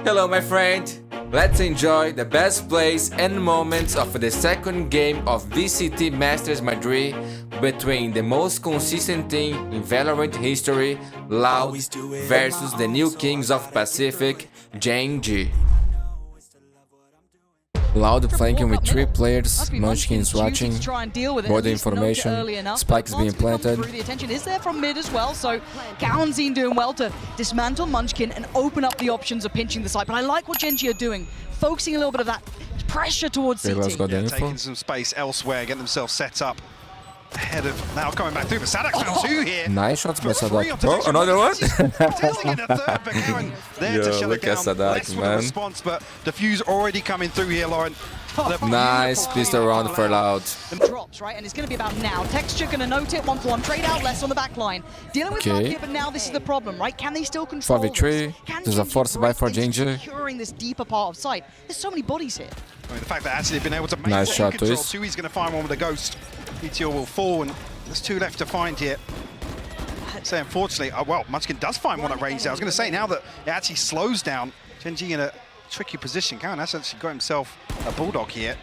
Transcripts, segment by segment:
Hello my friend! Let's enjoy the best plays and moments of the second game of VCT Masters Madrid between the most consistent team in Valorant history, Loud, versus the new kings of Pacific, GenG. Loud flanking with 3 players, Munchkin is watching, border information, spikes being planted. The attention is there from mid as well, so Karon doing well to dismantle Munchkin and open up the options of pinching the site. But I like what GenG are doing, focusing a little bit of that pressure towards CT. Let's go taking some space elsewhere, getting themselves set up ahead of now coming back through. But Saadhak found 2 here. Nice shots by Saadhak. Oh, another one? Yo, look at Saadhak, man. Response, but Diffuse already coming through here, Lauren. Nice pistol round for Loud. Drops, right? And it's going to be about now. Texture going to note it, 1-for-1 trade out, less on the back line. Dealing with market, but now this is the problem, right? Can they still control 4v3, there's a force buy for GenG. Securing this deeper part of sight. There's so many bodies here. I mean, the fact that actually they've been able to make nice shot control. He's going to find one with a ghost. Meteor will fall, and there's 2 left to find here. So unfortunately, well, Munchkin does find one at range there. I was going to say, now that it actually slows down, GenG in a tricky position. Karon has actually got himself a bulldog here.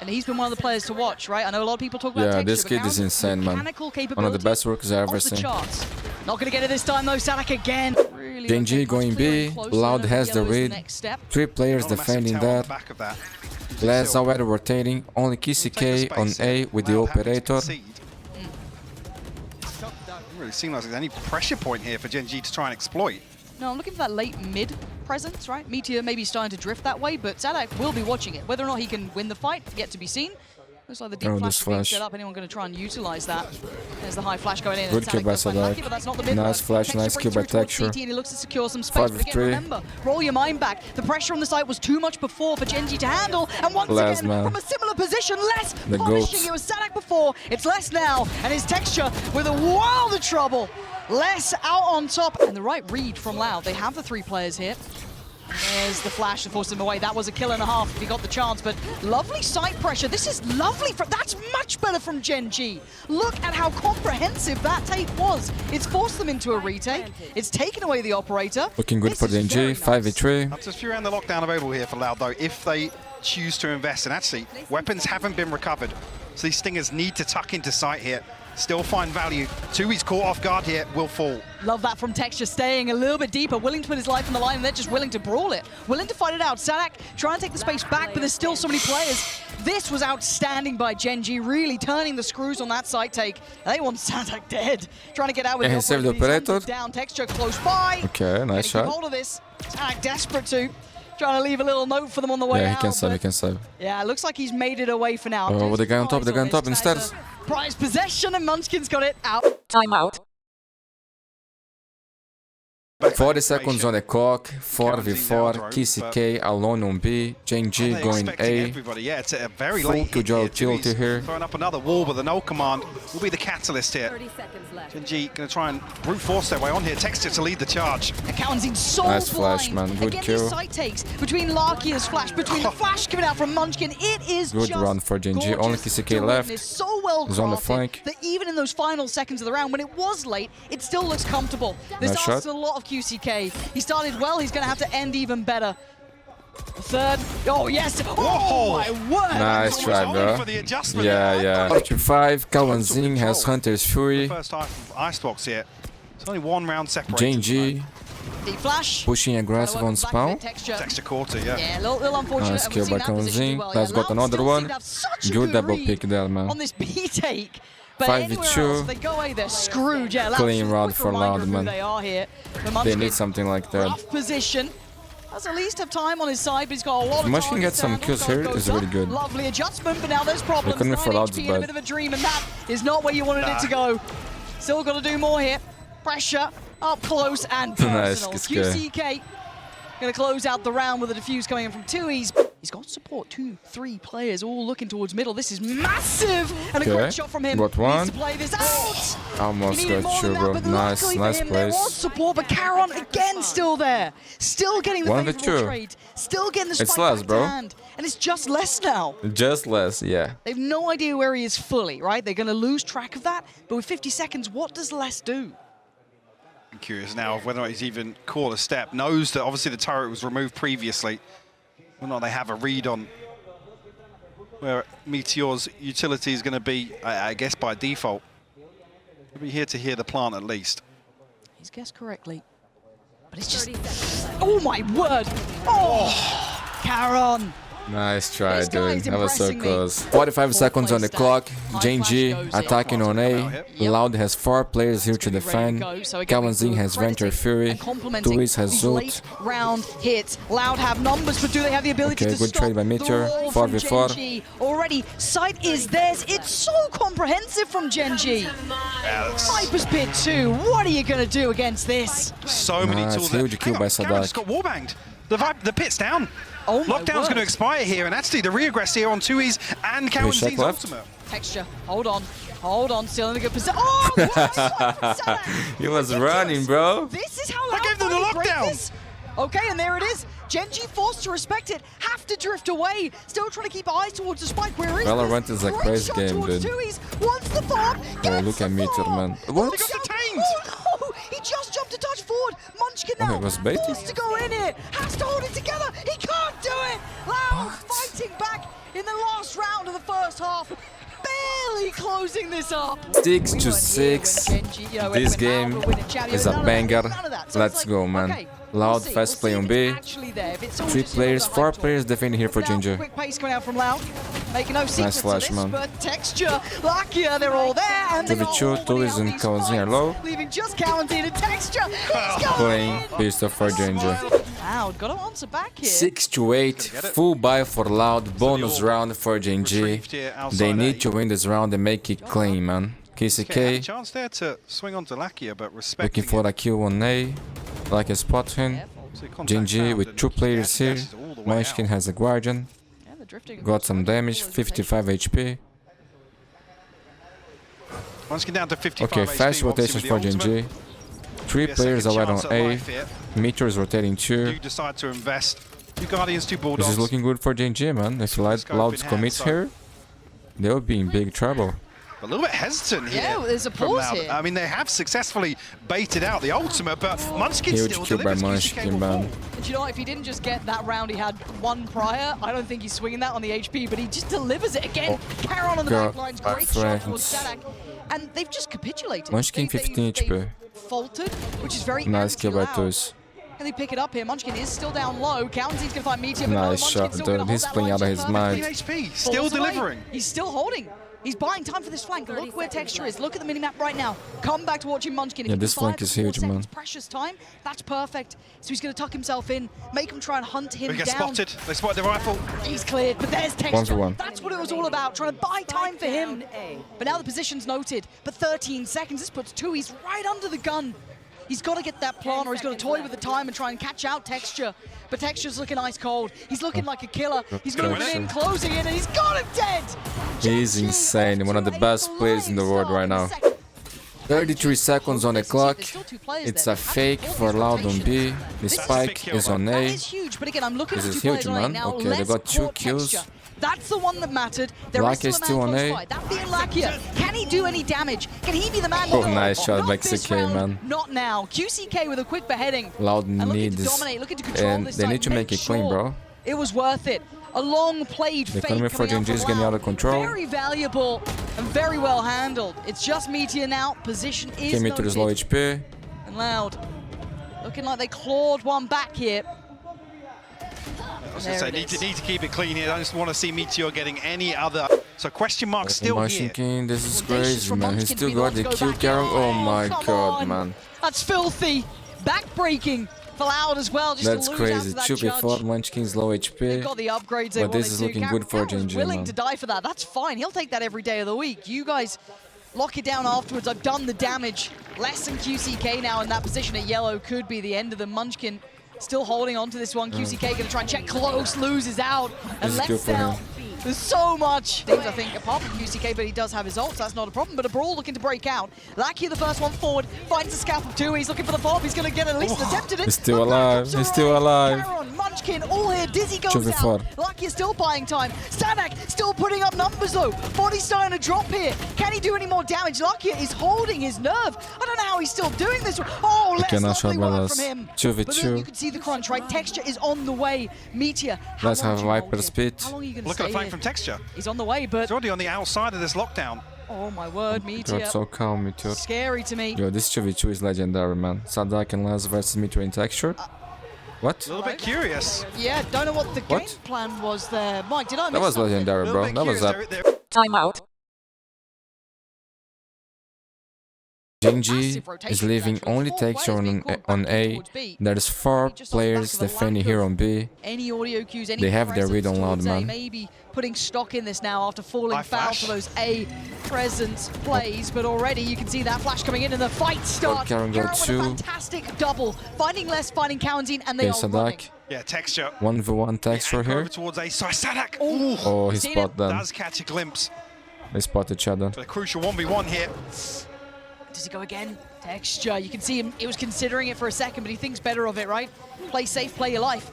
And he's been one of the players to watch, right? I know a lot of people talk about Texture, this kid is insane, man. One of the best workers I've ever seen. Not going to get it this time, though. Saadhak again. Really GenG going B. Loud has the read. 3 players defending that. Glass already rotating. Only KCK on A with the operator. Doesn't really seem like there's any pressure point here for GenG to try and exploit. No, I'm looking for that late mid presence, right? Meteor maybe starting to drift that way, but Saadhak will be watching it. Whether or not he can win the fight, yet to be seen. Looks like the deep flash is being set up. Anyone going to try and utilize that? There's the high flash going in. Good kill by Saadhak. Nice flash, nice kill by Texture. And he looks to secure some space. 5v3. But again, remember, roll your mind back. The pressure on the site was too much before for GenG to handle. And once again, from a similar position, less punishing. It was Saadhak before. It's less now. And his Texture with a world of trouble. Less out on top. And the right read from Loud. They have the 3 players here. There's the flash to force him away. That was a kill and a half if he got the chance, but lovely side pressure. This is lovely. That's much better from GenG. Look at how comprehensive that take was. It's forced them into a retake. It's taken away the operator. Looking good for GenG, 5v3. Up to a few around the lockdown available here for Loud, though, if they choose to invest. And actually, weapons haven't been recovered, so these Stingers need to tuck into sight here. Still find value. 2, he's caught off guard here, will fall. Love that from Texture, staying a little bit deeper, willing to put his life on the line, and they're just willing to brawl it. Willing to fight it out. Saadhak trying to take the space back, but there's still so many players. This was outstanding by GenG, really turning the screws on that side take. They want Saadhak dead. Trying to get out with he saved the operator. Down, Texture close by. Okay, nice shot. Keep hold of this. Saadhak desperate to. Trying to leave a little note for them on the way out. Yeah, he can save, Yeah, it looks like he's made it away for now. Oh, with the guy on top, instead. Prize possession, and Munchkin's got it out. Timeout. 40 seconds on the clock, 4v4, KCK alone on B, GenG going A. Yeah, it's a very full late kill utility here. Throwing up another wall, but the null command will be the catalyst here. 30 seconds left. GenG going to try and brute force their way on here. Texture to lead the charge. Karon's in so nice flash, man. Good again, kill. Side takes between Larkia's flash, between the flash coming out from Munchkin. It is good just run for GenG. Only KCK left. It's so well He's on the flank. That even in those final seconds of the round, when it was late, it still looks comfortable. This nice asks shot. a lot of QCK. He started well. He's going to have to end even better. Third. Oh, yes. Oh, my word. Nice try, bro. Yeah. 45, Karon has Hunter's Fury. First half of Icebox here. It's only 1 round separated. GenG deep flash. pushing aggressive on spawn. Texture quarter, yeah. Yeah, a little unfortunate. Nice kill by Karon. Let's got another one. Good double pick there, man. On this B take. But 5v2. they go away, they're screwed. Yeah, Clean round for Loud, man. They are here. They need something like that. Rough position. Has at least have time on his side, but he's got a lot of Munchkin can get some kills here. It's really good. Lovely adjustment, but now there's problems. They couldn't for Loud's a bit of a dream, and that is not where you wanted it to go. Still got to do more here. Pressure up close and personal. Nice, QCK going to close out the round with a defuse coming in from 2. He's got support 2, 3 players all looking towards middle. This is massive, and a great shot from him. Got one. Needs to play this out. Almost got you, bro. Nice place. There was support, but Karon again still there, still getting the favorable trade, still getting the spike it's less, bro. hand, and it's just less now. Just less, yeah. They have no idea where he is fully, right? They're going to lose track of that. But with 50 seconds, what does less do? I'm curious now of whether or not he's even caught a step. Knows that obviously the turret was removed previously. Whether or not they have a read on where Meteor's utility is going to be, I guess by default. We'll be here to hear the plant at least. He's guessed correctly. But it's just... Oh my word! Oh! Karon! Nice try, dude. That was so close. 45 seconds on the clock. GenG attacking on A. Loud has 4 players here to defend. Karon has Venture Fury. Tuis has Zult. Round hits. Loud have numbers, but do they have the ability to good stop trade by Meteor. 4v4. Already, sight is theirs. It's so comprehensive from GenG. Sniper's Pit 2. What are you going to do against this? So many tools. Huge kill by Saadhak. just got warbanged. The pit's down. Oh Lockdown's going to expire here, and actually the regress here on Tui's and Karon's ultimate. Texture, hold on, still in a good position. Oh, he was running, bro. This is how I gave them the lockdown. Okay, and there it is. GenG forced to respect it, have to drift away. Still trying to keep eyes towards the spike. Where is Valorant is a crazy game, dude. Wants the farm. Oh, look at Meteor, man. What? They got detained. Oh no! He just jumped a touch forward. Munchkin now it was baiting. forced to go in it. Has to hold it together. He can't do it. Loud fighting back in the last round of the first half. Barely closing this up. 6-6. This game is a banger. Let's go, man. Loud, fast play on B. 3 players, 4 players defending here for GenG. Quick pace coming out from Loud. Making no secrets flash, of this, man. but Texture, Lakia, they're all there. And they're 2v2, Tuis and Karon are low. Leaving just Karon and Texture. Playing pistol for GenG. Loud, got to answer back here. 6-8, full buy for Loud, bonus round for GenG. They need to win this round and make it clean, man. KCK chance there to swing onto Lakia, but looking for a kill on A. Like a spot him. GenG with 2 players here. Munchkin has a Guardian. Got some damage, 55 HP. Down to 55 okay, fast rotations for GenG. 3 players are on A. Meteor is rotating 2. You decide to invest. 2 Guardians, 2 Bulldogs. This is looking good for GenG, man. If Loud commits here, they'll be in big trouble. A little bit hesitant here. Yeah, there's a pause here. I mean, they have successfully baited out the ultimate, but Munchkin still kill by delivers. Munchkin, man. And you know what, if he didn't just get that round, he had 1 prior. I don't think he's swinging that on the HP, but he just delivers it again. Karon on the back lines, great shot towards Saadhak. And they've just capitulated. Munchkin 15 HP. Faltered, which is very nice kill by Tuis. Can they pick it up here? Munchkin is still down low. Karen's going to find Meteor. Nice shot, dude. He's playing out of his mind. HP, still delivering. He's still holding. He's buying time for this flank. Look where Texture is. Look at the minimap right now. Come back to watching Munchkin. Yeah, this flank is huge, man. Precious time. That's perfect. So he's going to tuck himself in, make him try and hunt him down. He gets spotted. They spotted the rifle. He's cleared, but there's Texture. 1-1. That's what it was all about, trying to buy time for him. But now the position's noted. But 13 seconds. This puts Tuis right under the gun. He's got to get that plant, or he's got to toy with the time and try and catch out Texture. But Texture's looking ice cold. He's looking like a killer. He's moving in, closing in, and he's got him dead! He's insane. One of the best players in the world right now. 33 seconds on the clock. It's a fake for Loud on B. The spike is on A. That is huge, but again, I'm looking at This is 2 huge, players on A man. now. Okay, they got 2 kills. Texture. That's the one that mattered. There Lakia is still a man close by. That being Lakia. Can he do any damage? Can he be the man? Oh, nice shot by XCK, XCK, man. Not now. QCK with a quick beheading. Loud and needs, looking to control and this they side. need to make it clean, bro. It was worth it. A long played The fake economy for GenG is getting out of control. Very valuable and very well handled. It's just Meteor now. Position is Okay, Meteor is low HP. And Loud. Looking like they clawed one back here. I was going to say, need to keep it clean here. I just want to see Meteor getting any other. So question mark still here. King, this is crazy, man. He still got the kill, Karon. Oh my god, man. That's filthy. Backbreaking for Loud as well. Just That's to lose crazy. Out to that 2v4, Munchkin's low HP. They've got the upgrades they But this is looking good for Karon's GenG, willing man. to die for that. That's fine. He'll take that every day of the week. You guys lock it down afterwards. I've done the damage. Less than QCK now in that position at yellow could be the end of the Munchkin. Still holding on to this one. QCK going to try and check close, loses out, and lets out. There's so much things, I think, apart from QCK, but he does have his ult, so that's not a problem. But a Brawl looking to break out. Lakia, the first one forward, finds the scalp of 2. He's looking for the pop. He's going to get at least an attempt at it. He's still alive. He's still alive. Karon, Munchkin Munchkin all here. Dizzy goes out. Lucky is still buying time. Saadhak still putting up numbers though. Body's starting to drop here. Can he do any more damage? Lucky is holding his nerve. I don't know how he's still doing this. Oh, let's lovely work from him. But then you can see the crunch, right? Texture is on the way. Meteor. Let's have Viper speed. How long are you going to Look at the flank from Texture. He's on the way, but... He's already on the outside of this lockdown. Oh my word, Meteor. That's so calm, Meteor. Scary to me. Yo, this 2v2 is legendary, man. Saadhak and Les versus Meteor in Texture. What? A little bit curious. Yeah, don't know what the game plan was there. Mike, did I miss That was legendary, bro. That was up. Timeout. GenG is leaving only Texture on A. There's 4 players defending here on B. Any audio cues, any they have their read on loud, man. Maybe putting stock in this now after falling foul for those A presence plays, but already you can see that flash coming in and the fight starts. Karon got 2. Fantastic double, finding Les, finding Karon, and they are running. Yeah, Texture. 1v1 Texture here. Over towards A. Sorry, Saadhak. Oh, he spotted them. Does catch a glimpse. They spotted each other. But a crucial 1v1 here. Does he go again? Texture, you can see him, he was considering it for a second, but he thinks better of it, right? Play safe, play your life.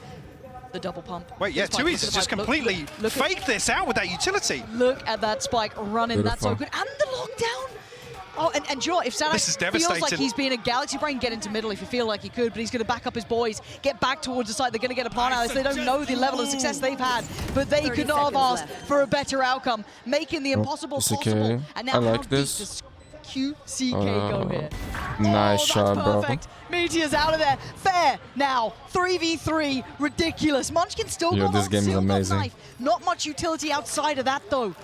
The double pump. Wait, yeah, Tui's has just completely faked this out with that utility. Look at that spike running, that's so good. And the lockdown! Oh, and do you know what? If Saadhak feels like he's being a Galaxy Brain, get into middle if you feel like he could, but he's going to back up his boys, get back towards the side. They're going to get a plant out of this. They don't know the level of success they've had, but they could not have asked for a better outcome, making the impossible possible. And now I like this. QCK go here. Nice shot, bro. Meteor's out of there. Fair now. 3v3. Ridiculous. Munchkin still got this game is amazing. Knife. Not much utility outside of that, though.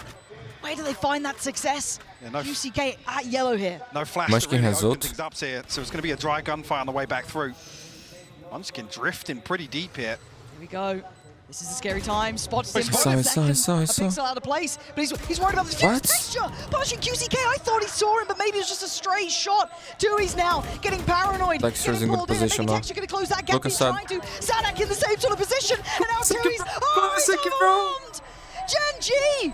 Where do they find that success? Yeah, no QCK at yellow here. No flash. Munchkin has ult. Things up here, so it's going to be a dry gunfire on the way back through. Munchkin drifting pretty deep here. Here we go. This is a scary time. Spots him. Sorry. A pixel out of place, but he's worried about this. Texture punching QCK. I thought he saw him, but maybe it was just a stray shot. Tui's now getting paranoid. Texture's in good position now. Texture going to close that gap. He's trying to. Saadhak in the same sort of position, and now Tui's. Oh, he's GenG.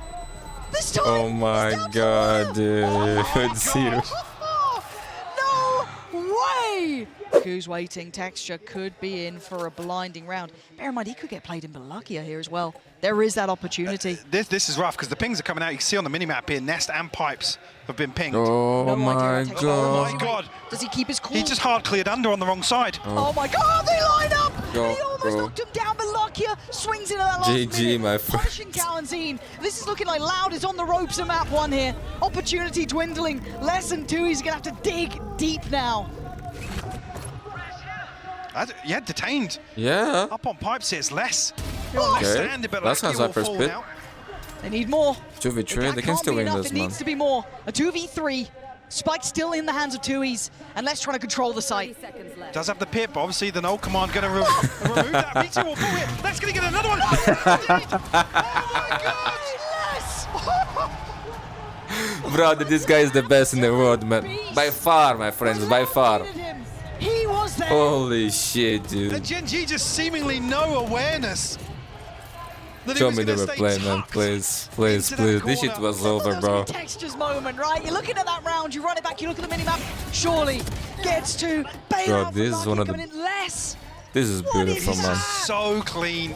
This time. Oh my god, dude. Good to see you. No way. Who's waiting? Texture could be in for a blinding round. Bear in mind, he could get played in Balakia here as well. There is that opportunity. This is rough because the pings are coming out. You can see on the minimap here, Nest and Pipes have been pinged. Oh my god. Oh my god. Does he keep his cool? He just hard cleared under on the wrong side. Oh my god, they line up! He almost knocked him down. Balakia swings into that last GG, my friend. Punishing Karon. This is looking like Loud is on the ropes in map 1 here. Opportunity dwindling. Less than 2. He's going to have to dig deep now. Yeah, detained. Yeah. Up on Pipes here, it's less. Okay. That's how Viper spit. They need more. 2v3, they can still win this, It man. needs to be more. A 2v3. Spike still in the hands of Tui's, and let's try to control the site. Does have the pip, but obviously the null command going to remove that. Meteor will pull it. Let's going to get another one. Oh my gosh, Brother, this guy is the best in the world, man. By far, my friends, by far. He was there. Holy shit, dude. And GenG just seemingly no awareness. Show me the replay, man, please. Please. This shit was over, bro. Textures moment, right? You're looking at that round, you run it back, you look at the minimap. Surely gets to bail Bro, out this is one of the. Less. This is beautiful, man. So clean.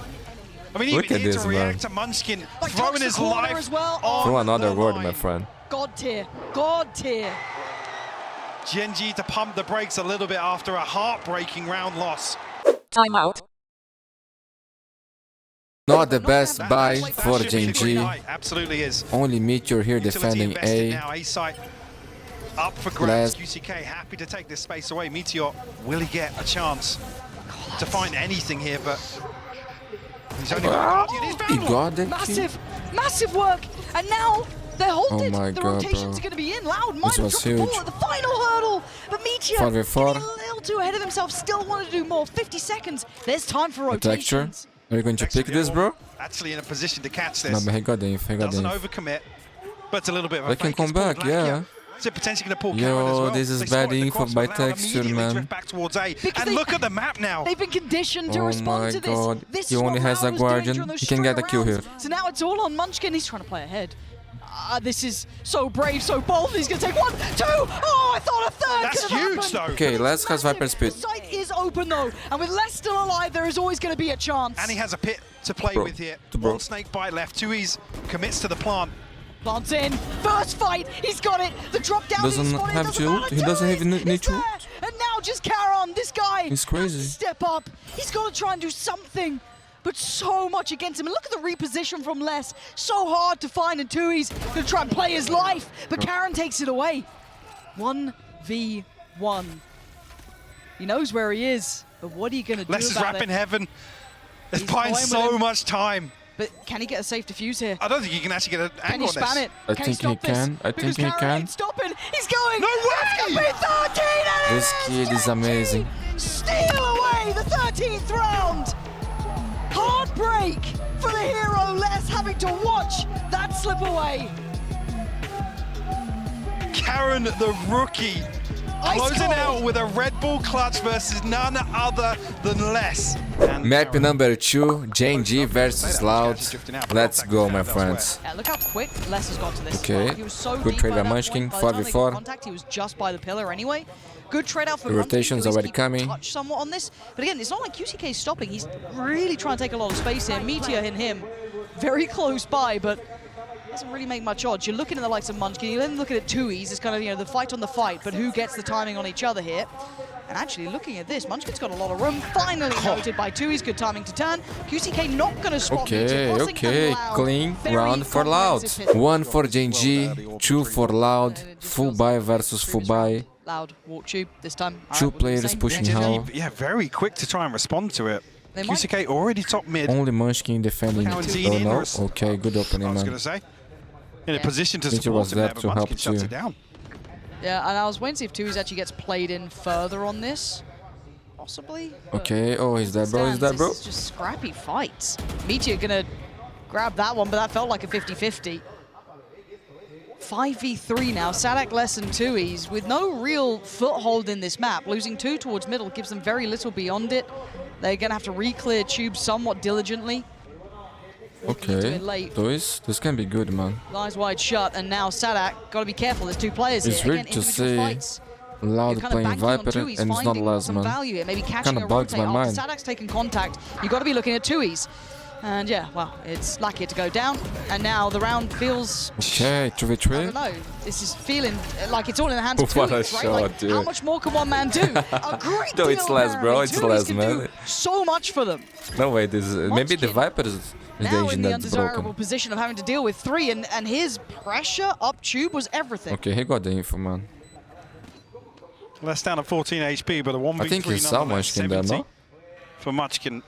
I mean, look even at here this, to react man. to Munchkin, throwing his life as well. Throw another word, my friend. God tier. God tier. GenG to pump the brakes a little bit after a heartbreaking round loss. Timeout. Not the best buy for GenG. Absolutely is. Only Meteor here defending A. Now, A site up for grabs. QCK happy to take this space away. Meteor, will he get a chance to find anything here? But he's only he got it. Massive work, and now they're halted. Oh my the god, rotations are going to be in. Loud might have dropped the huge. ball at the final hurdle, but Meteor getting a little too ahead of himself. Still wanted to do more. 50 seconds. There's time for rotations. Are you going to pick this, bro? Actually in a position to catch this. No, but he got the Doesn't overcommit, but it's a little bit of a they can come back, yeah. So potentially going to pull Karon as well. This is bad info by Texture, man. Back towards A. And look at the map now. They've been conditioned to respond to this. Oh my god, he only has a Guardian. He can get a kill here. So now it's all on Munchkin. He's trying to play ahead. This is so brave, so bold. He's gonna take 1, 2. Oh, I thought a third. That's could have huge, happened. though. Okay, Les has Viper speed. The site is open though, and with Les still alive, there is always going to be a chance. And he has a pit to play with here. One snake bite left. Tui's commits to the plant. Plants in. First fight. He's got it. The drop down. Doesn't have to ult. He doesn't even need to ult. And now just Karon. This guy. He's crazy. Has to step up. He's got to try and do something. But so much against him. And look at the reposition from Les. So hard to find. And Tui's going to try and play his life. But Karon takes it away. 1v1. He knows where he is. But what are you going to do about it? Les is wrapping heaven. He's He's buying toying with so him. much time. But can he get a safe defuse here? I don't think he can actually get an Can angle he on this. span it? I Can think he stop this? can. I Because think he Karon can. ain't stopping. He's going. No That's way! gonna be 13. And This it kid is amazing. Steal away the 13th round. Heartbreak for the hero Les having to watch that slip away. Karon, the rookie, closing out with a Red Bull clutch versus none other than Les. And Map Karon, number 2, GenG versus Loud. Let's go, my friends. Yeah, look how quick Les has got to this. Okay. Well, he was so Good deep trade by by that Munchkin, point. By the time they got 4v4. contact, he was just by the pillar anyway. Good trade out for The Munchkin. rotation's He always already keep coming. touch somewhat on this. But again, it's not like QCK is stopping. He's really trying to take a lot of space here. Meteor and him very close by, but doesn't really make much odds. You're looking at the likes of Munchkin. You're then looking at Tui's. It's kind of, you know, the fight on the fight, but who gets the timing on each other here? And actually, looking at this, Munchkin's got a lot of room. Finally noted by Tui's. Good timing to turn. QCK not going to spot Meteor. Okay, Crossing okay, and Loud. clean Very round for Loud. comprehensive hit. 1 for GenG, 2 for Loud, full buy versus full buy. Loud walk tube this time. All Two right, we'll do the players same. pushing GenG, hell. yeah, very quick to try and respond to it. They might- QCK already top mid. Only Munchkin defending. Karon's Oh in no, or- okay, good I opening, was man. going to say. In a Yeah. position to Meteor support was him there there, but to help Munchkin shuts too. it down. Yeah, and I was waiting to see if Tui's actually gets played in further on this. Possibly. but Okay, oh, he's there, bro, he's there, bro. This is just scrappy fights. Meteor gonna grab that one, but that felt like a 50-50. 5v3 now. Saadhak, Les, and Tui's with no real foothold in this map. Losing 2 towards middle gives them very little beyond it. They're gonna have to re-clear tubes somewhat diligently. Looking into Okay, it late. this can be good, man. Eyes wide shut, and now Saadhak, gotta be careful. There's 2 players It's here. weird Again, to individual see fights. Loud You're kind of playing banking on Viper Tui's and it's not finding Les, some man. value here, maybe catching Kinda a bugs my rotate mind. after Saadhak's taking contact. You've got to be looking at Tui's. And yeah, well, it's lucky to go down. And now the round feels, Okay, I 2v3. don't know, this is feeling like it's all in the hands of What a Tui's, right? shot, Like, dude. how much more can one man do? A great No, deal, it's Les, bro, apparently. it's Tui's Les, can man. do so much for them. No way, this is, maybe the Munchkin Viper is the Now in engine the that's undesirable broken. position of having to deal with 3, and his pressure up tube was everything. Okay, he got the info, man. Les down at 14 HP, but a 1v3 I think he saw nonetheless, Munchkin there, 70 no? for Munchkin.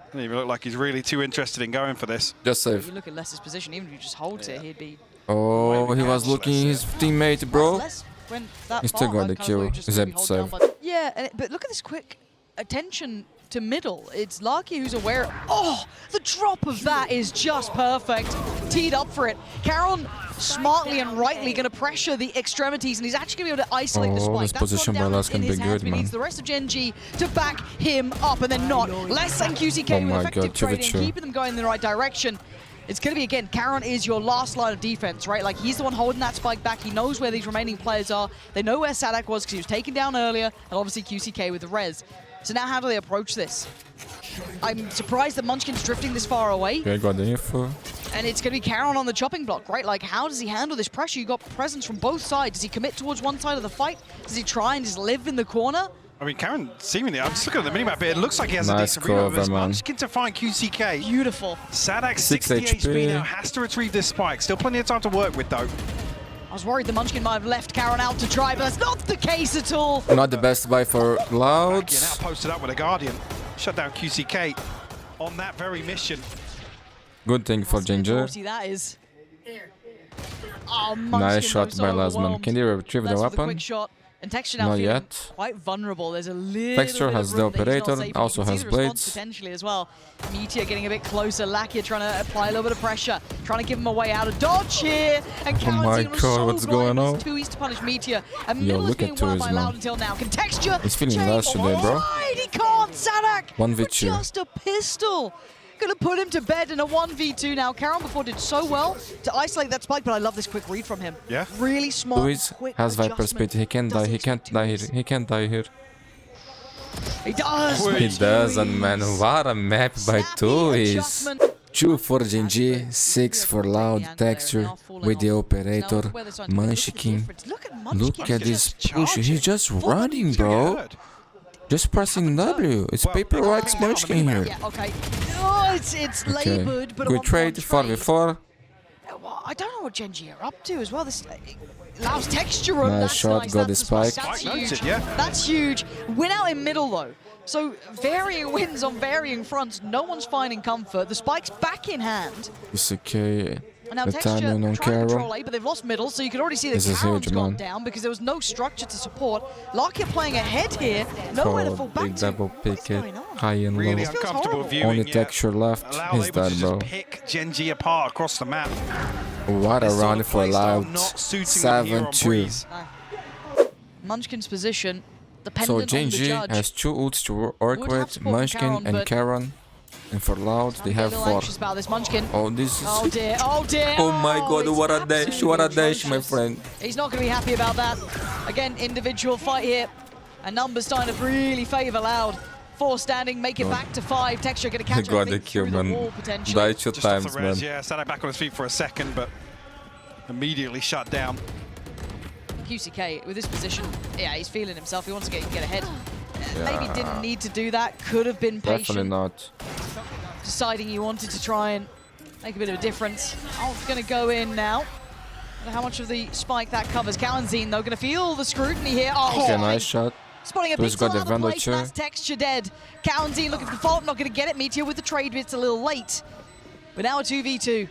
Doesn't even look like he's really too interested in going for this. Just save. You look at Les's position, even if he just holds it, he'd be... Oh, he was looking his teammate, bro. Les went that He still far, got the I kind of kill. thought he just He's maybe able hold to down, save. but- Yeah, but look at this quick attention to middle. It's Larky who's aware. Oh, the drop of that is just perfect. Teed up for it. Karon smartly and rightly going to pressure the extremities, and he's actually going to be able to isolate the Oh, spike. this That's position gone by down Les can in his be hands, good, but he needs man. the rest of GenG to back him up, and then not. Les and QCK Oh with my effective God, trading, 2v2. keeping them going in the right direction. It's going to be, again, Karon is your last line of defense, right? Like, he's the one holding that spike back. He knows where these remaining players are. They know where Saadhak was because he was taken down earlier, and obviously QCK with the res. So now how do they approach this? I'm surprised that Munchkin's drifting this far away, Okay, got the info. and it's going to be Karon on the chopping block, right? Like, how does he handle this pressure? You got presence from both sides. Does he commit towards one side of the fight? Does he try and just live in the corner? I mean, Karon seemingly, I'm just looking at the minimap here, it looks like he has a Nice decent read over this. cover, man. Munchkin to find QCK. Beautiful. Saadhak 6 60 HP HP. now, has to retrieve this spike. Still plenty of time to work with, though. I was worried the Munchkin might have left Karon out to dry, but that's not the case at all. Not the best buy for Loud. You're now posted up with a Guardian. Shut down QCK on that very mission. Good thing for GenG. Naughty that is. Oh, Munchkin Nice shot was by Lasman. overwhelmed. Can they retrieve the That's with a weapon? quick shot. And Texture now Not feeling yet. quite vulnerable. There's a little Texture bit has of the room that he's not operator, safe in. also You can has see the response blades. potentially as well. Meteor getting a bit closer. Lakia trying to apply a little bit of pressure, trying to give him a way out of dodge here. And Oh my Karen's God, so what's blind. going on? There's Tui's to punish Meteor. And Yo, Middle is look being at won Tui's, by man. Loud until now. Can Texture He's feeling change last today, bro. wide? He can't. Saadhak 1v2. with just a pistol. Gonna put him to bed in a 1v2 now. Karon before did so well to isolate that spike, but I love this quick read from him. Yeah. Really smart, Luis quick has Viper adjustment. speed. He can't die. He can't die here. He can't die here. He does! He doesn't, man. What a map by Tuis. 2 for GenG, 6 for Loud, Texture, with the operator, Munchkin. Look at this push. He's just running, bro. Just pressing W. It's paper white Munchkin here. Yeah, okay. Oh, it's labored, but Good trade, 4v4. Well, I don't know what GenG are up to as well. This allows texture on. Nice That's shot, nice. got That's the smart. spike. That's Spike huge. noted, yeah. That's huge. Win out in middle though. So varying wins on varying fronts. No one's finding comfort. The spike's back in hand. It's okay. And now The Texture timing on trying to control Karon. A, but they've lost middle, so you can already see that This is Karon's huge, gone man. down because there was no structure to support. Lockyer playing ahead here, nowhere to fall back Big to. double What pick is it, going on? high and Really low. uncomfortable horrible. viewing. Only Texture left. Allow He's able to dead, bro. just pick GenG apart across the map. What a This sort round of for playstyle Loud. not suiting them here on 7-2. Breeze. Munchkin's position, So dependent on the GenG judge. has 2 ults to work Would have with, support from Munchkin Karon, and but- Karon. And for Loud, they I'm have a little 4. anxious about this Munchkin. Oh, this is... Oh dear, oh dear. Oh my god, it's what a dash, what a dash, my atrocious. friend. He's not going to be happy about that. Again, individual fight here. And numbers starting to really favour Loud. 4 standing, make it back to 5. Texture going to catch Got I the think, kill, through the man. wall potentially. Died 2 Just off times, the res, man. yeah. Saadhak back on his feet for a second, but immediately shut down. QCK, with this position, yeah, he's feeling himself. He wants to get ahead. Maybe didn't need to do that. Could have been patient. Definitely not. Deciding you wanted to try and make a bit of a difference. Oh, going to go in now. Don't know how much of the spike that covers. Kalanzine, though, going to feel the scrutiny here. Oh, Okay, nice shot. spotting a Who's pixel got the out of Vandal place, too? that's Texture dead. Kalanzine looking for the fault, not going to get it. Meteor with the trade, but it's a little late. But now a 2v2.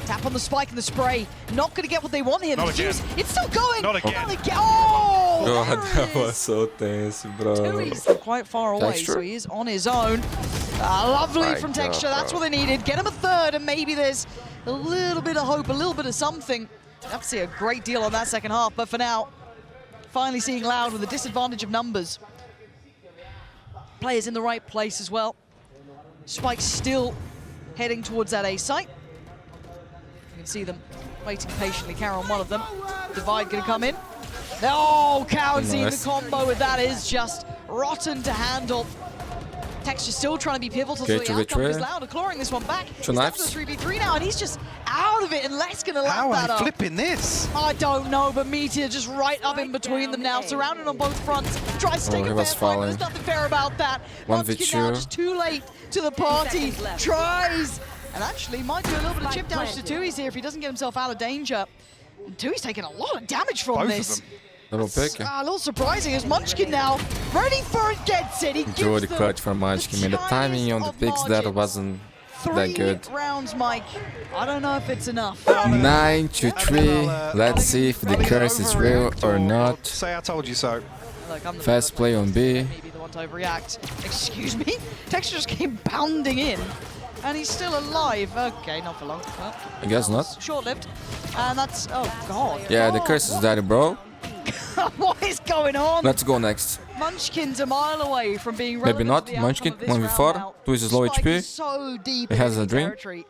Tap on the spike and the spray. Not going to get what they want here. Not The again. juice, it's still going. Not again. Oh, God, there that it was is. so tense, bro. He's quite far away, Texture. so he is on his own. Lovely My from God, Texture, that's bro. what they needed. Get him a third, and maybe there's a little bit of hope, a little bit of something. Have to see a great deal on that second half, but for now, finally seeing Loud with a disadvantage of numbers. Players in the right place as well. Spike still heading towards that A site. You can see them waiting patiently. Karon, one of them. Divide going to come in. Oh, Kalanzine, Nice. the combo with that is just rotten to handle. Texture still trying to be pivotal Okay, to to the outcome. retreat. Is Loud clawing this one back. Two He's down to knives. the 3v3 now, and he's just out of it, and Les going to lap How that are they up. flipping this? I don't know, but Meteor just right up in between them now, surrounded on both fronts. Tries to take he a was fair fight, but falling. there's nothing fair about that. 1v2. Now just too late to the party. Tries, and actually might do a little bit of chip damage to Tui's here if he doesn't get himself out of danger. And Tui's taking a lot of damage from Both this. of them. Double pick. A little surprising as Munchkin now ready for it, gets it. He Drew gives the them clutch for Munchkin. Man, the timing on the tiniest picks of there margins. wasn't 3 that good. rounds, Mike. I don't know if it's enough. 9-3. Let's see if the curse is real or not. Say I told you so. Look, I'm the Fast play on B. maybe the one to overreact. Excuse me? Texture just came pounding in. And he's still alive. Okay, not for long. Well, I guess that was not. short-lived. And that's... Oh, God. Yeah, the Oh, curse is dead, bro. what is going on? Let's go next. Munchkin's a mile away from being Maybe relevant not. to the outcome Munchkin, of this 1v4. round now. Two is low Spike HP. is so deep He has in a dream. territory.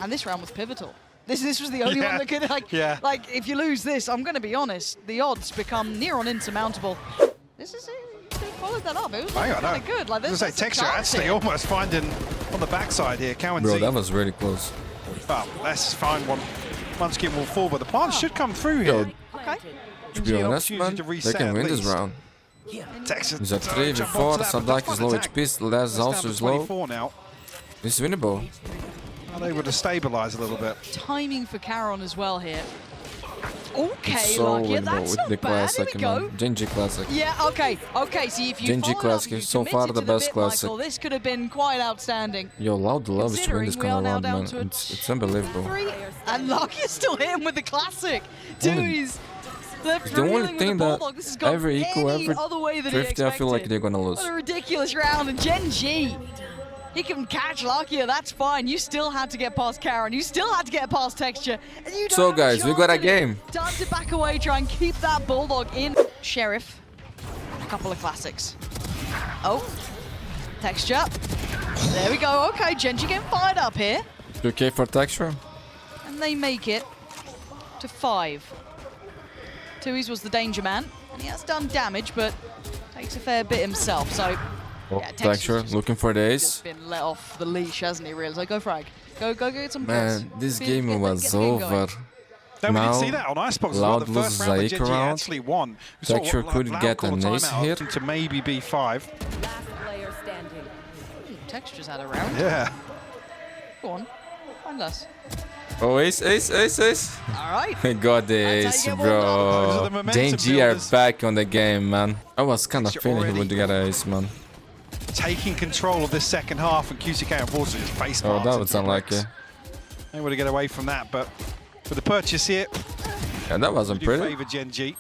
And this round was pivotal. This was the only Yeah. one that could, like, if you lose this, I'm going to be honest, the odds become near on insurmountable. This is it. They followed that up. It was Hang on, kind of good. Like, I was there's going to say, a Texture chance actually here. almost finding on the backside here. Cowan Bro, Z. that was really close. But let's find one. Munchkin will fall, but the plant should come through Yo, here. Okay. to be honest, man, Opportunity to they reset can at win this least. round. Texture. He's at jump 3v4. onto that, but Saadhak that's is fine low attack. HP. Les That's also down is to low. 24 now. It's winnable. Are they able to stabilize a little bit? Timing for Karon as well here. Okay, It's so Lucky, winnable that's with not the bad. Here classic, we man. go. GenG classic. Yeah, okay. See, if you GenG followed up, classic you is so far committed the to best bit, classic. Michael, this could have been quite outstanding. Yo, Loud loves to win Considering this we kind are of now round, down man. to a It's unbelievable. 3, and Lucky is still hitting with the classic. Tui's. The only thing that every equal, every other way than he 50, I feel like expected. they're gonna lose. What a ridiculous round, and GenG. He can catch Lakia, that's fine. You still had to get past Karon. You still had to get past Texture. And you don't So, have a guys, we chance got a anymore. game. Time to back away, try and keep that Bulldog in. Sheriff, a couple of classics. Oh, Texture. There we go. Okay, GenG getting fired up here. 2K for Texture. And they make it to 5. Tui's was the danger man, and he has done damage, but takes a fair bit himself. So, yeah, Texture looking for the ace. Just been let off the leash, hasn't he? Really? So go frag. Go get some kills. Man, this game was over. Then we Now, didn't see that on Icebox as well. Loud The first round loses that GenG round. actually won. We saw Texture could Loud get call an a ace timeout here. to maybe B5. Texture's had a round. Yeah. Go on. Find us. Oh, ace. All right. I got the That's ace, how you get Those are bro. the momentum GenG are builders. back on the game, man. I was kind of Texture feeling he already would get an ace, man. Taking control of this second half, and QCK unfortunately just face Oh, marks that into was the unlucky. bricks. Able to get away from that, but for the purchase here, Yeah, that wasn't do pretty. favour GenG.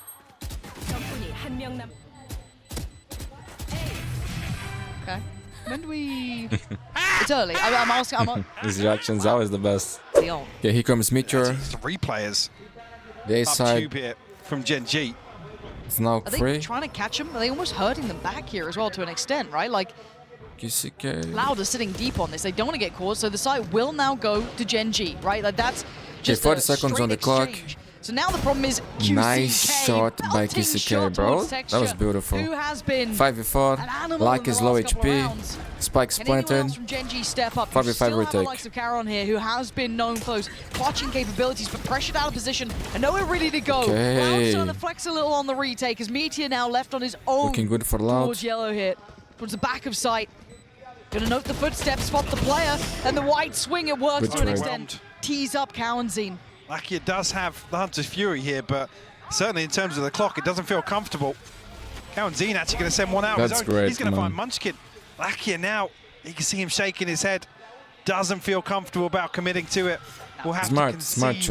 Okay. When do we... It's early. I'm asking... I'm on... His reaction's always the best. Leon. Okay, here comes Meteor. 3 players The ace up side tube here from GenG. is now Are they free. trying to catch him? Are they almost hurting them back here as well to an extent, right? Like, QCK. Loud is sitting deep on this. They don't want to get caught, so the site will now go to GenG, right? Like, that's just 40 a seconds on the straight clock. exchange. So now the problem is QCK. Nice shot by belting QCK, shot bro. towards That was Texture, beautiful. Who has been 5v4. an animal Like in the is low last couple of HP. rounds. Spikes Can anyone planted. else from GenG step up? 5v5 You still have the retake. likes of Karon here, who has been known for those clutching capabilities, but pressured out of position and nowhere really to go. Okay. Loud trying to flex a little on the retake as Meteor now left on his own. Looking good for Loud. Towards yellow here, towards the back of sight. Gonna note the footsteps, spot the player, and the wide swing, it works Good to an trade. extent. Tees up Cowanzine. Lakia does have the Hunter's Fury here, but certainly in terms of the clock, it doesn't feel comfortable. Cowanzine actually going to send one out of his That's own. great, He's going to man. find Munchkin. Lakia now, you can see him shaking his head. Doesn't feel comfortable about committing to it. We'll have Smart to concede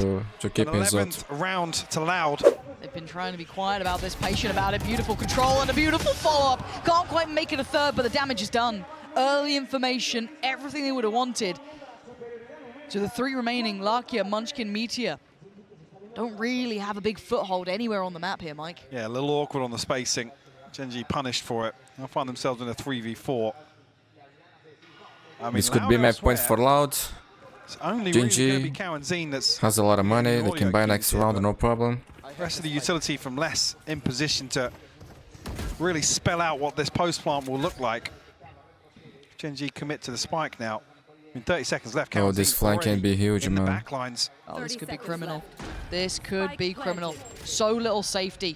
to keep an his 11th out. round to Loud. They've been trying to be quiet about this, patient about it. Beautiful control and a beautiful follow-up. Can't quite make it a third, but the damage is done. Early information, everything they would have wanted. So the 3 remaining, Lakia, Munchkin, Meteor, don't really have a big foothold anywhere on the map here, Mike. Yeah, a little awkward on the spacing. GenG punished for it. They'll find themselves in a 3v4. I mean, This could Loud be map elsewhere, point for Loud. It's only really GenG going to be Cowanzine that's has a lot of money. the They can audio buy cues next here, round, but no problem. the rest of the utility from less in position to really spell out what this post plant will look like. GenG commit to the spike now. I mean, 30 seconds left. Oh, this Cowanzine's flank can already be huge, in the man. back lines. Oh, this could be criminal. This could be criminal. So little safety.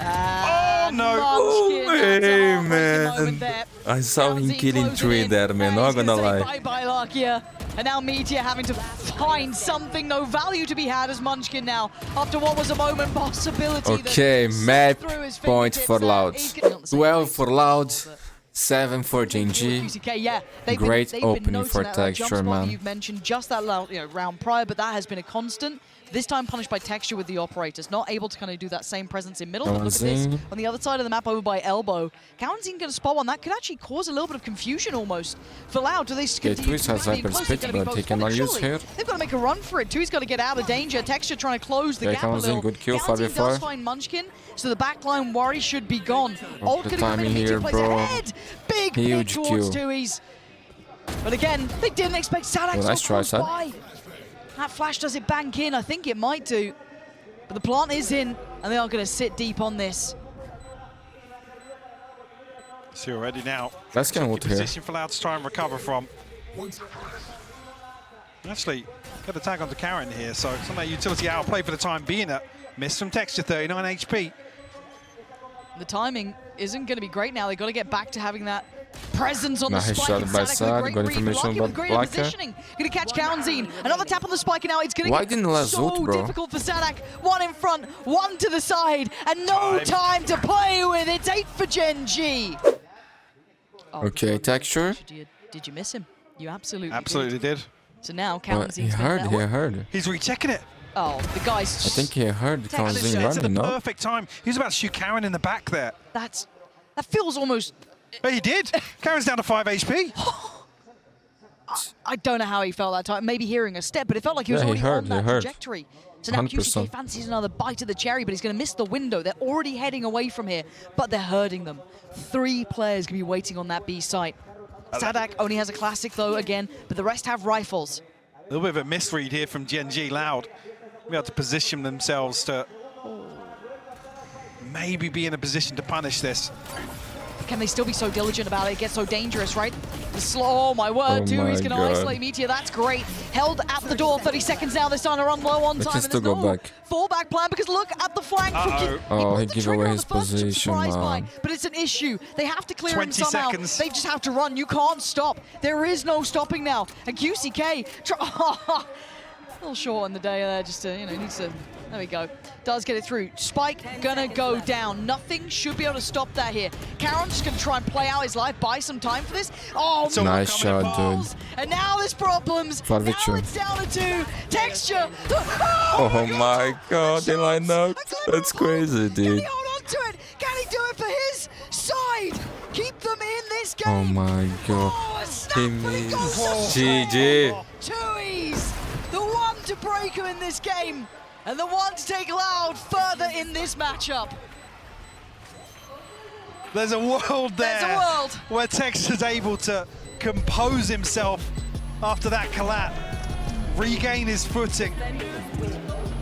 Oh, no. Hey, man. There. I saw him Cowanzine killing closing 3 in, there, man. and Not he's gonna say lie. Bye-bye, Lakia. And now Meteor having to find something, no value to be had as Munchkin now, after what was a moment possibility. Okay, that map slipped through his point fingertips for there. Loud. He's gonna be on the same 12 page. for Loud. 7 for GenG. QCK, yeah. They've Great been opening noticing for that, jump Texture, spot man. that you've mentioned just that round prior, but that has been a constant. This time punished by Texture with the operators, not able to kind of do that same presence in middle. But look at this, Cowanzine. on the other side of the map over by Elbow. Cowanzine going to spot one. That could actually cause a little bit of confusion almost. For Loud, do they continue Twist to has be hyper close? speed, They're gonna be but he close. cannot Well, use surely here. They've got to make a run for it. Two's got to get out of danger. Texture trying to close the Okay, gap a Cowanzine, little. good kill, Cowanzine 5v5. does find Munchkin, so the backline worry should be gone. Ult the could have come in, timing Meteor here, plays bro. ahead. Big Huge pick towards kill. Tui's. But again, they didn't expect Saadhak Oh, so nice try, close Saad. by. That flash, does it bank in? I think it might do. But the plant is in, and they are going to sit deep on this. See already now. Let's get ult here. Position for Loud to try and recover from. Actually, got a tag onto Karon here, so some of that utility outplay for the time being. Miss from Texture, 39 HP. The timing isn't going to be great now. They've got to get back to having that presence on Nice the spike. shot And by Saadhak with Saad, great got read, information Lucky about with great Blacker. positioning. Going to catch Cowanzine. Another tap on the spike, and now it's going to Why get didn't Laz so ult, bro? difficult for Saadhak. One in front, one to the side, and no time to play with. It's 8 for GenG. Oh, Okay, Texture. Did you miss him? You Absolutely did. So now He Cowanzine's heard, he heard. He's rechecking it. Oh, the guy's... I think he heard Texture Cowanzine It's at the running, no? perfect time. He was about to shoot Karon in the back there. That feels almost... But he did. Karon's down to 5 HP. I don't know how he felt that time. Maybe hearing a step, but it felt like he was Yeah, he already heard, on that he heard. trajectory. So now 100%. QCK fancies another bite of the cherry, but he's going to miss the window. They're already heading away from here, but they're hurting them. 3 players going to be waiting on that B site. Saadhak only has a classic though again, but the rest have rifles. A little bit of a misread here from GenG. Loud be able to position themselves to maybe be in a position to punish this. Can they still be so diligent about it? It gets so dangerous, right? The slow, oh my word, Tui's going to isolate Meteor. That's great. Held at the door, 30 seconds now. They're starting to run low on time. Let's still go back. Fallback plan because look at the flank. He gave away his position, man. But it's an issue. They have to clear him 20 somehow. seconds. They just have to run. You can't stop. There is no stopping now. And QCK, a little short on the day there, just to, needs to. There we go. Does get it through. Spike gonna go down. Nothing should be able to stop that here. Karon's just gonna try and play out his life, buy some time for this. Oh, so nice shot, dude. And now there's problems. Now it's down to 2. Texture. Oh my god, they lined up. That's crazy, dude. Can he hold on to it? Can he do it for his side? Keep them in this game. Oh my god. He missed. GG. Tui's the one to break him in this game. And the one to take Loud further in this matchup. There's a world there. There's a world. Where Tex is able to compose himself after that collapse, regain his footing.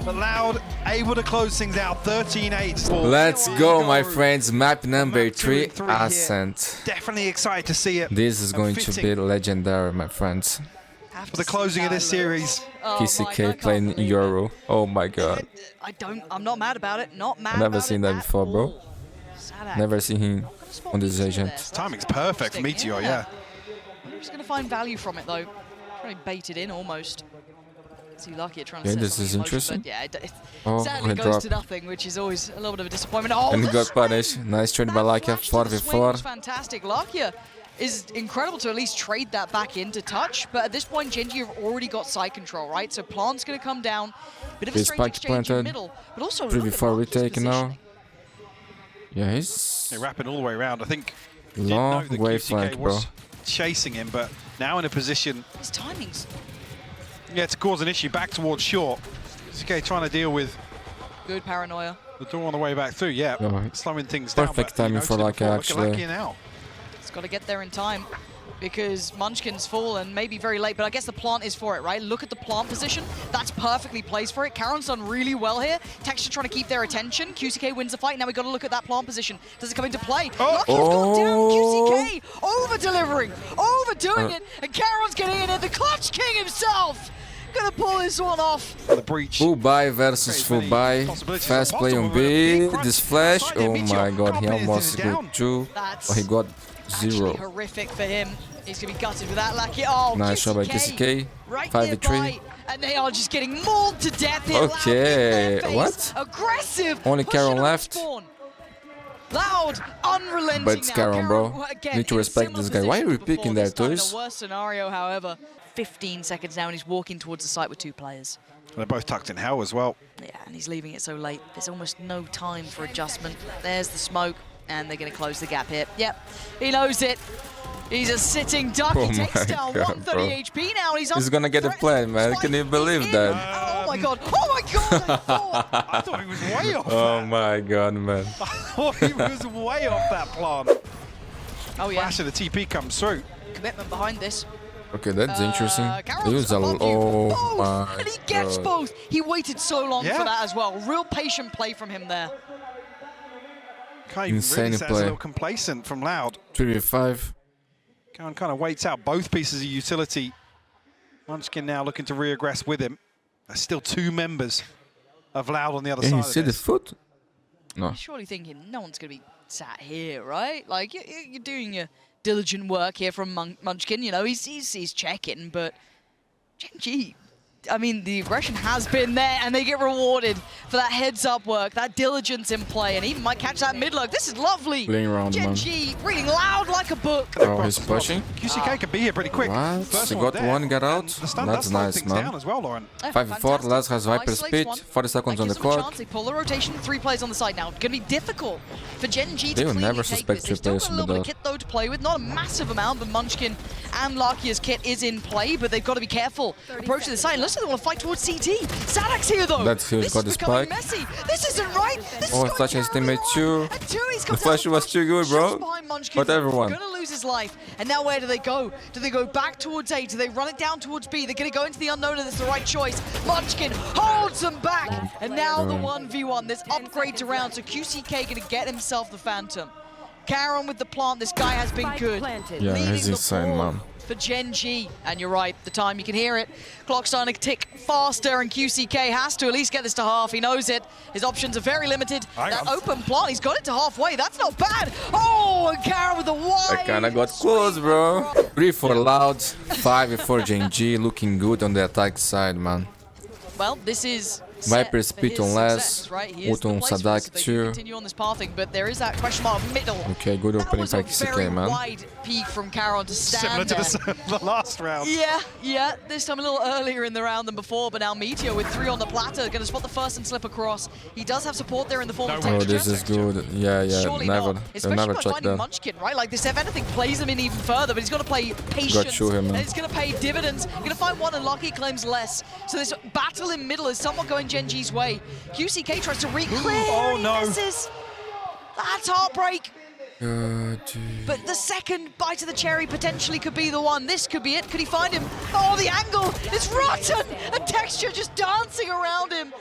But Loud able to close things out, 13-8. Let's go, my friends. Map number 3, Ascent. Definitely excited to see it. This is going to be legendary, my friends. For the closing of this series. KCK playing Euro. Oh my god. I'm not mad about it. Not mad. I've never seen that before, bro. Never seen him on this agent. Timing's perfect for Meteor, yeah. We're just going to find value from it, though. Trying to bait it in almost. Too lucky at trying to Yeah, set this is something interesting. But yeah, sadly goes to nothing, which is always a little bit of a disappointment. Oh, And he got punished. Nice trade by Lakia, 4v4. Fantastic. Lakia is incredible to at least trade that back into touch, but at this point, GenG have already got side control, right? So Plant's going to come down. Bit of a strange exchange in the middle, but also 3v4 retake now. Yeah, he's wrapping all the way around. I think long way flank, bro. Chasing him, but now in a position. His timings. Yeah, to cause an issue back towards short. Okay, trying to deal with good paranoia. The door on the way back through. Yeah, slowing things down. Perfect timing for Lakia, actually. It's got to get there in time because Munchkin's fallen, maybe very late, but I guess the plant is for it, right? Look at the plant position. That's perfectly placed for it. Karon's done really well here. Texture trying to keep their attention. QCK wins the fight. Now we got to look at that plant position. Does it come into play? Lucky's gone down. QCK over-delivering, overdoing it, and Karon's getting in it. The Clutch King himself gonna pull this one off. The breach. Full buy versus full buy. Fast play on B. This flash. Oh my god, he almost got 2. But he got 0. Horrific for him. He's gonna be gutted with that, Lucky. Oh, nice shot by KCK. 5v3. And they are just getting mauled to death here. Okay, what? Aggressive. Only Karon left. Loud, unrelenting. But it's Karon, bro. Need to respect this guy. Why are we picking there, Toys? The worst scenario, however. 15 seconds now, and he's walking towards the site with 2 players. They're both tucked in hell as well. Yeah, and he's leaving it so late. There's almost no time for adjustment. There's the smoke, and they're going to close the gap here. Yep, he knows it. He's a sitting duck. He takes down 130 HP now. He's going to get a play, man. Can you believe that? Oh my god. Oh my god. I thought he was way off Oh my god, man. I thought he was way off that plant. Oh yeah. Flash of the TP comes through. Commitment behind this. Okay, that's interesting. He was a my and he gets both. He waited so long for that as well. Real patient play from him there. Insane really play. A little complacent from Loud. 3v5. Karon kind of waits out both pieces of utility. Munchkin now looking to re-aggress with him. There's still 2 members of Loud on the other side. You see the foot? No. You're surely thinking no one's going to be sat here, right? Like you're doing your diligent work here from Munchkin. You know, he's checking, but GenG, I mean, the aggression has been there, and they get rewarded for that heads-up work, that diligence in play, and even might catch that mid-lurk. This is lovely. Playing around, GenG reading Loud like a book. Oh, he's pushing. QCK could be here pretty quick. What? He got one, got out. That's nice, man. 5v4, last has Viper speed, 40 seconds on the clock. They pull the rotation, 3 players on the side now. Gonna be difficult for GenG They to will cleanly never take suspect this. 3 They've players still got a in little the bit of kit though to play with, not a massive amount, but Munchkin and Lakia's kit is in play, but they've got to be careful approaching the side. Looks like they want to fight towards CT. Saadhak's here though. That's who's got the spike. Messy. This isn't right. This flashing his teammate too. The flash was too good, bro. But everyone. lose his life. And now where do they go? Do they go back towards A? Do they run it down towards B? They're going to go into the unknown, and that's the right choice. Munchkin holds them back. And now the 1v1. There's upgrades around, so QCK going to get himself the Phantom. Karon with the plant. This guy has been good. Yeah, he's insane, man. For GenG, and you're right, the time you can hear it. Clock's starting to tick faster, and QCK has to at least get this to half. He knows it. His options are very limited. That open plant, he's got it to halfway. That's not bad. Oh, and Karon with the wide. I kinda got close, bro. 3 for Loud, 5 for GenG. Looking good on the attack side, man. Well, this is Viper speed on less, ult on Saadhak too. Continue on this pathing, but there is that question mark middle. Okay, good opening by QCK, man. Wide peak from Karon to stand Similar to the last round. Yeah, this time a little earlier in the round than before, but now Meteor with 3 on the platter, going to spot the first and slip across. He does have support there in the form of Oh, texture. this is good. Yeah, Surely never. not. They'll Especially never by check finding that. Munchkin, right? Like this, if anything, plays him in even further, but he's got to play patience. show him, man. And it's going to pay dividends. You're going to find one, and Lucky claims less. So this battle in middle is somewhat going GenG's way. QCK tries to re-clear. Oh, no. Misses. That's heartbreak. Dude. But the second bite of the cherry potentially could be the one. This could be it. Could he find him? Oh, the angle is rotten. And texture just dancing around him.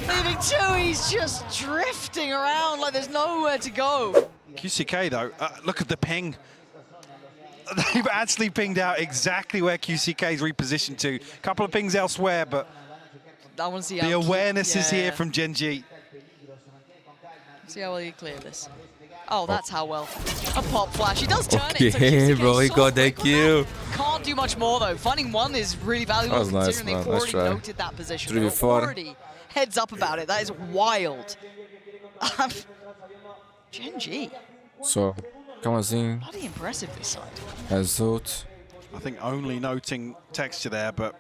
Leaving two, he's just drifting around like there's nowhere to go. QCK, though, look at the ping. They've actually pinged out exactly where QCK's repositioned to. A couple of pings elsewhere, but I want to see the awareness is here from GenG. See how well you clear this. Oh, that's how well. A pop flash. He does turn Okay, it. So QCK bro, he saw got it that quickly. kill. Can't do much more, though. Finding one is really valuable, That was nice, considering man. they've Nice already try. noted that position. 3v4. They're already heads up about it. That is wild. GenG. So, Kamazin Bloody impressive this side. has ult. I think only noting texture there, but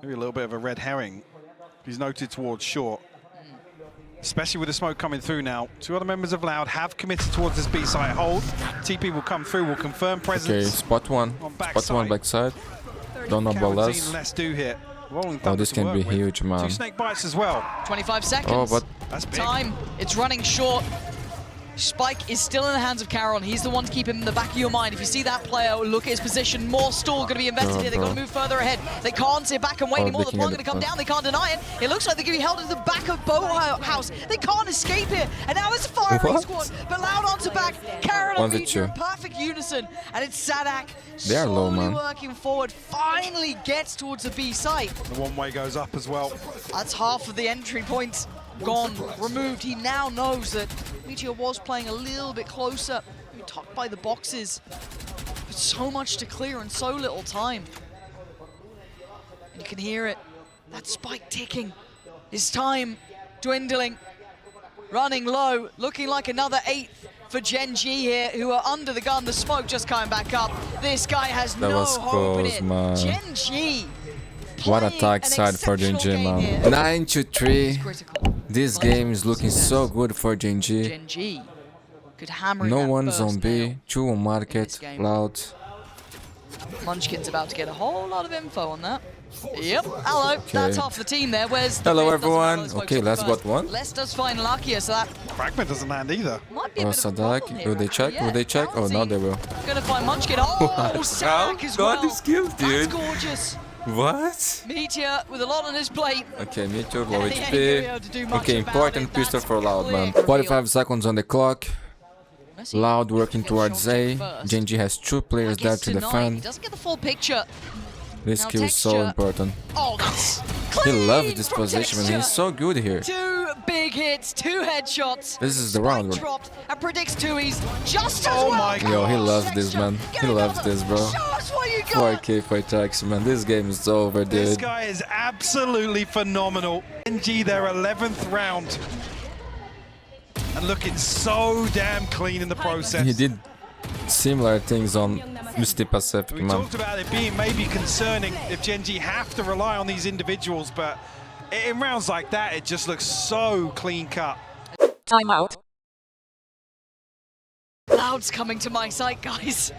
maybe a little bit of a red herring. He's noted towards short. Especially with the smoke coming through now. 2 other members of Loud have committed towards this B site hold. TP will come through, will confirm presence. Okay, spot one. Spot one backside. Don't know about less. Let's do here. Oh, this can be huge, man. 2 snake bites as well. 25 seconds. Oh, but That's big. Time. It's running short. Spike is still in the hands of Karon. He's the one to keep him in the back of your mind. If you see that player, look at his position. More stall going to be invested here. They've got to move further ahead. They can't sit back and wait anymore. The plant going to come down. They can't deny it. It looks like they're going to be held into the back of Boathouse. They can't escape here. And now it's a firing squad. But Loud onto back. Karon and Meteor in perfect unison. And it's Saadhak They are low, man. working forward. Finally gets towards the B site. The one-way goes up as well. That's half of the entry points gone, removed. He now knows that Meteor was playing a little bit closer, tucked by the boxes. But so much to clear and so little time. And you can hear it. That spike ticking. His time dwindling. Running low, looking like another 8 for GenG here, who are under the gun. The smoke just coming back up. This guy has no hope in it. Man. GenG. What attack side for GenG, man. 9-3. This game is looking so good for GenG. GenG could hammer No that one first zombie, nail. 2 on market, Loud. Munchkin's about to get a whole lot of info on that. Yep, hello, that's half the team there. Where's the Hello, fifth? Doesn't matter, everyone. the smoke's Okay, up let's first. got one. Les does find luckier, so that Fragment doesn't land either. might be a bit of a Saadhak, problem will they here, check? actually. Will they check? Oh, now they will. Gonna find Munchkin. Oh, Saadhak as well. this kill, That's dude. gorgeous. What? Meteor with a lot on his plate. Okay, Meteor, low And he ain't gonna be able to do HP. much Okay, about important it. pistol That's for Loud, man. clear. 45 seconds on the clock. Let's see. Loud working Get towards shot A. first. GenG has 2 players there Gets to denied. He defend. doesn't get the full picture. This Now kill is so Texture. important. Oh, that's He clean loves this from position, and Texture. he's so good here. 2 big hits, 2 headshots. This is the Spike round. dropped and predicts 2Es just as Oh well. my Yo, he loves Texture, this, man. get He loves another. this, bro. Show us what you got. 4K for attacks, man. This game is over, This dude. guy is absolutely phenomenal. GenG, their 11th round. And looking so damn clean in the process. He did similar things on Mr. Pacific, We man. talked about it being maybe concerning if GenG have to rely on these individuals, but in rounds like that, it just looks so clean cut. Time out. Loud's coming to my site, guys.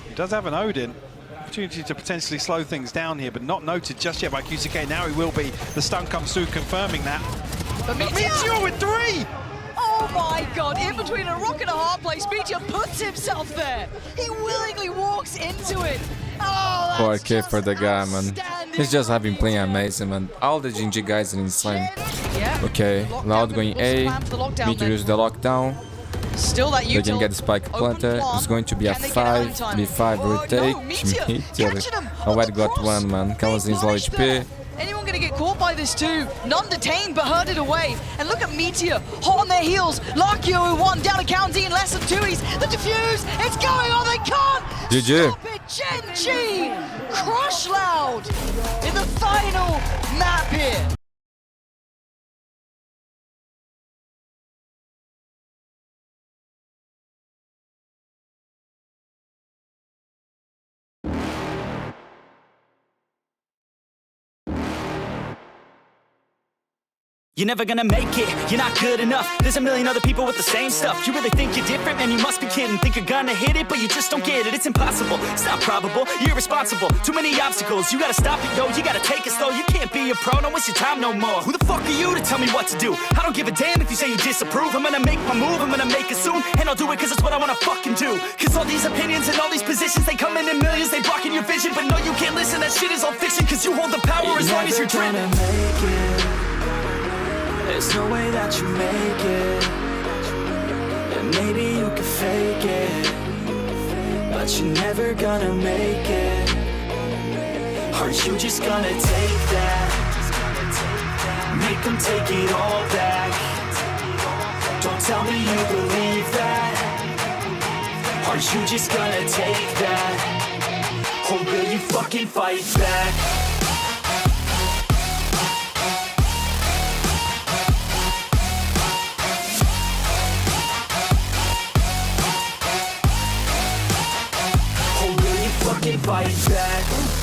He does have an Odin. Opportunity to potentially slow things down here, but not noted just yet by QCK. Now he will be. The stun comes through, confirming that. But Meteor with 3! Oh my god, in between a rock and a hard place, Meteor puts himself there. He will walks into it. Oh, Poor that's kid for the guy, man. outstanding. He's just having playing amazing, man. All the GenG guys are insane. Yeah. Okay, Lockdown, Loud going what's the A. plan for the lockdown Meteor then? use the lockdown. Still that They util. can get the spike Open planter. plant. It's going to be a Can they get it out in 5v5 time? retake. No, Meteor catching him on Already the got cross. one, man. Karon's in They low punished HP. there. Anyone gonna get caught by this too? None detained, but herded away. And look at Meteor, hot on their heels. Larkio with one, down to County in less than 2s. The defuse, it's going on, they can't GG. stop it. GenG, crush Loud in the final map here. You're never gonna make it, you're not good enough. There's a million other people with the same stuff. You really think you're different, man, you must be kidding. Think you're gonna hit it, but you just don't get it. It's impossible, it's not probable, you're irresponsible. Too many obstacles, you gotta stop it, yo. You gotta take it slow, you can't be a pro, don't waste your time no more. Who the fuck are you to tell me what to do? I don't give a damn if you say you disapprove. I'm gonna make my move, I'm gonna make it soon. And I'll do it cause it's what I wanna fucking do. Cause all these opinions and all these positions, they come in millions, they blocking your vision. But no, you can't listen, that shit is all fiction. Cause you hold the power as long as you're dreaming. There's no way that you make it. And maybe you can fake it, but you're never gonna make it. Aren't you just gonna take that? Make them take it all back. Don't tell me you believe that. Aren't you just gonna take that? Or will you fucking fight back? Fight back.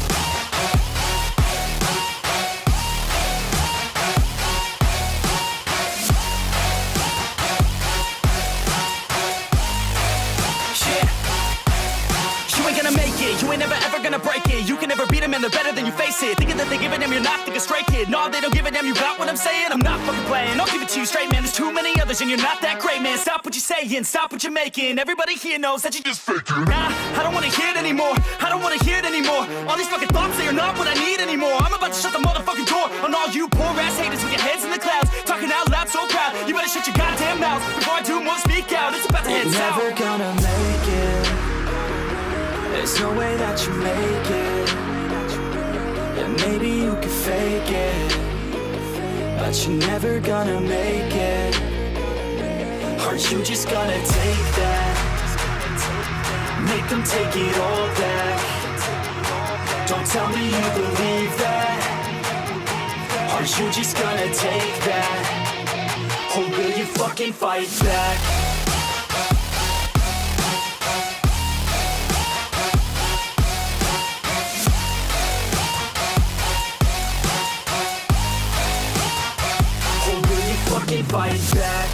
You ain't never ever gonna break it. You can never beat them and they're better than you face it. Thinking that they give a damn, you're not thinking straight, kid. No, they don't give a damn, you got what I'm saying? I'm not fucking playing, I'll give it to you straight, man. There's too many others and you're not that great, man. Stop what you're saying, stop what you're making. Everybody here knows that you just faking. Nah, I don't wanna hear it anymore, I don't wanna hear it anymore. All these fucking thoughts, they are not what I need anymore. I'm about to shut the motherfucking door on all you poor ass haters with your heads in the clouds, talking out loud so proud. You better shut your goddamn mouth before I do more speak out. It's about to head south. You're never gonna make it. There's no way that you make it. And maybe you can fake it, but you're never gonna make it. Aren't you just gonna take that? Make them take it all back. Don't tell me you believe that. Aren't you just gonna take that? Or will you fucking fight back? Fight back.